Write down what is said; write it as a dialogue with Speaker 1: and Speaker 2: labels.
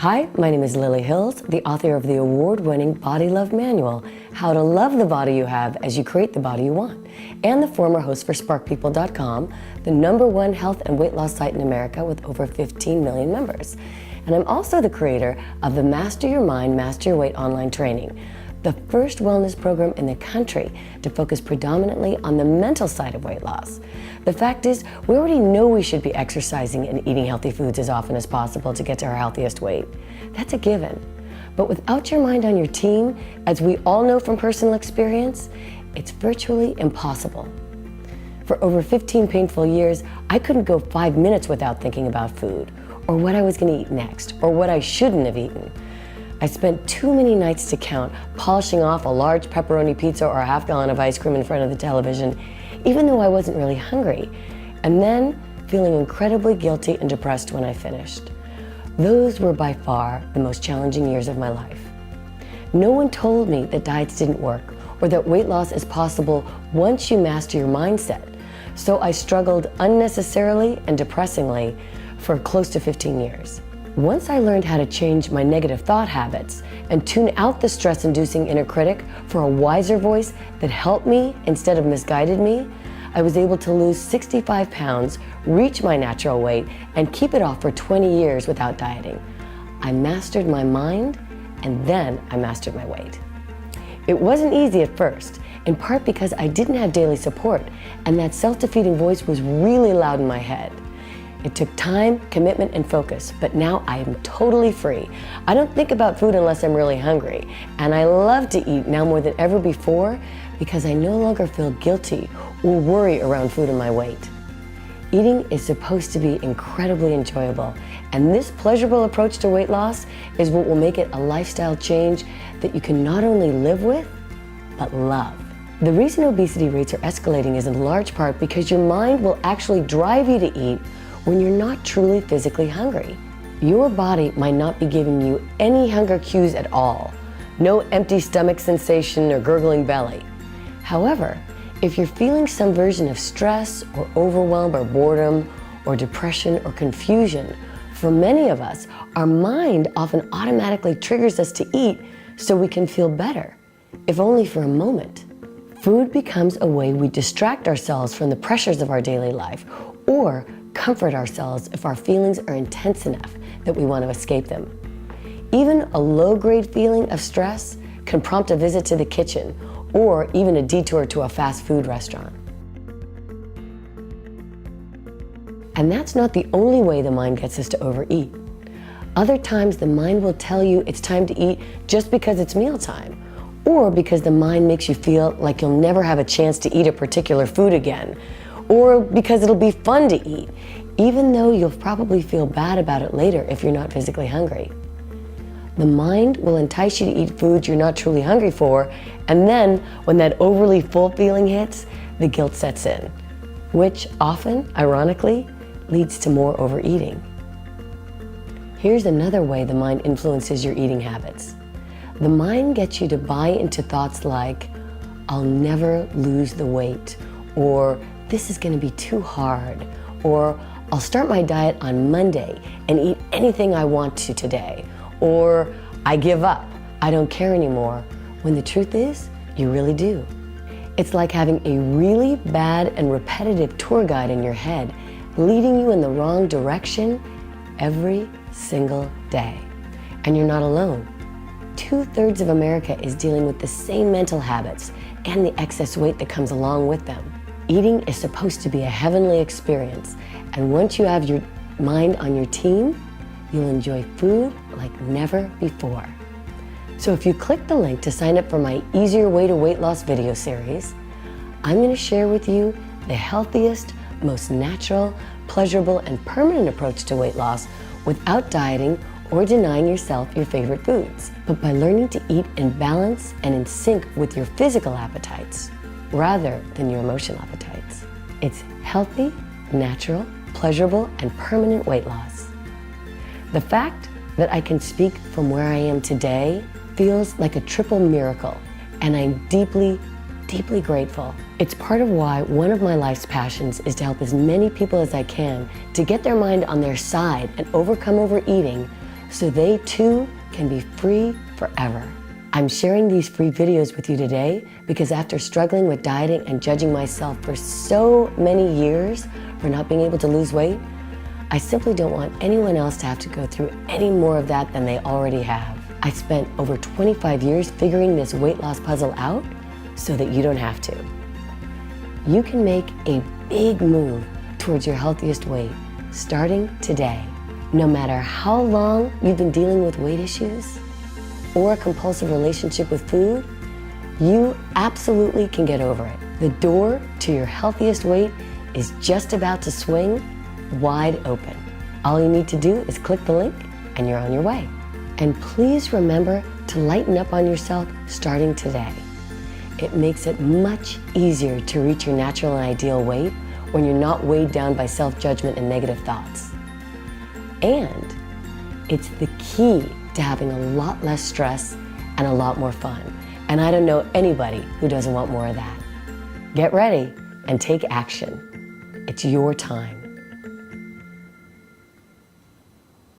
Speaker 1: Hi, my name is Lily Hills, the author of the award-winning Body Love Manual, How to Love the Body You Have as You Create the Body You Want, and the former host for SparkPeople.com, the #1 health and weight loss site in America with over 15 million members. And I'm also the creator of the Master Your Mind, Master Your Weight online training, the first wellness program in the country to focus predominantly on the mental side of weight loss. The fact is, we already know we should be exercising and eating healthy foods as often as possible to get to our healthiest weight. That's a given. But without your mind on your team, as we all know from personal experience, it's virtually impossible. For over 15 painful years, I couldn't go 5 minutes without thinking about food, or what I was going to eat next, or what I shouldn't have eaten. I spent too many nights to count, polishing off a large pepperoni pizza or a half gallon of ice cream in front of the television, even though I wasn't really hungry, and then feeling incredibly guilty and depressed when I finished. Those were by far the most challenging years of my life. No one told me that diets didn't work, or that weight loss is possible once you master your mindset, so I struggled unnecessarily and depressingly for close to 15 years. Once I learned how to change my negative thought habits and tune out the stress-inducing inner critic for a wiser voice that helped me instead of misguided me, I was able to lose 65 pounds, reach my natural weight, and keep it off for 20 years without dieting. I mastered my mind, and then I mastered my weight. It wasn't easy at first, in part because I didn't have daily support, and that self-defeating voice was really loud in my head. It took time, commitment, and focus, but now I am totally free. I don't think about food unless I'm really hungry, and I love to eat now more than ever before because I no longer feel guilty or worry around food and my weight. Eating is supposed to be incredibly enjoyable, and this pleasurable approach to weight loss is what will make it a lifestyle change that you can not only live with, but love. The reason obesity rates are escalating is in large part because your mind will actually drive you to eat when you're not truly physically hungry. Your body might not be giving you any hunger cues at all. No empty stomach sensation or gurgling belly. However, if you're feeling some version of stress or overwhelm or boredom or depression or confusion, for many of us, our mind often automatically triggers us to eat so we can feel better, if only for a moment. Food becomes a way we distract ourselves from the pressures of our daily life, or comfort ourselves if our feelings are intense enough that we want to escape them. Even a low-grade feeling of stress can prompt a visit to the kitchen or even a detour to a fast food restaurant. And that's not the only way the mind gets us to overeat. Other times the mind will tell you it's time to eat just because it's mealtime, or because the mind makes you feel like you'll never have a chance to eat a particular food again, or because it'll be fun to eat, even though you'll probably feel bad about it later if you're not physically hungry. The mind will entice you to eat foods you're not truly hungry for, and then when that overly full feeling hits, the guilt sets in, which often, ironically, leads to more overeating. Here's another way the mind influences your eating habits. The mind gets you to buy into thoughts like, I'll never lose the weight, or this is going to be too hard, or I'll start my diet on Monday and eat anything I want to today, or I give up, I don't care anymore, when the truth is, you really do. It's like having a really bad and repetitive tour guide in your head, leading you in the wrong direction every single day. And you're not alone. 2/3 of America is dealing with the same mental habits and the excess weight that comes along with them. Eating is supposed to be a heavenly experience, and once you have your mind on your team, you'll enjoy food like never before. So if you click the link to sign up for my Easier Way to Weight Loss video series, I'm going to share with you the healthiest, most natural, pleasurable, and permanent approach to weight loss without dieting or denying yourself your favorite foods, but by learning to eat in balance and in sync with your physical appetites, rather than your emotional appetites. It's healthy, natural, pleasurable, and permanent weight loss. The fact that I can speak from where I am today feels like a triple miracle, and I'm deeply, deeply grateful. It's part of why one of my life's passions is to help as many people as I can to get their mind on their side and overcome overeating so they too can be free forever. I'm sharing these free videos with you today because after struggling with dieting and judging myself for so many years for not being able to lose weight, I simply don't want anyone else to have to go through any more of that than they already have. I spent over 25 years figuring this weight loss puzzle out so that you don't have to. You can make a big move towards your healthiest weight starting today. No matter how long you've been dealing with weight issues or a compulsive relationship with food, you absolutely can get over it. The door to your healthiest weight is just about to swing wide open. All you need to do is click the link and you're on your way. And please remember to lighten up on yourself starting today. It makes it much easier to reach your natural and ideal weight when you're not weighed down by self-judgment and negative thoughts. And it's the key to having a lot less stress and a lot more fun. And I don't know anybody who doesn't want more of that. Get ready and take action. It's your time.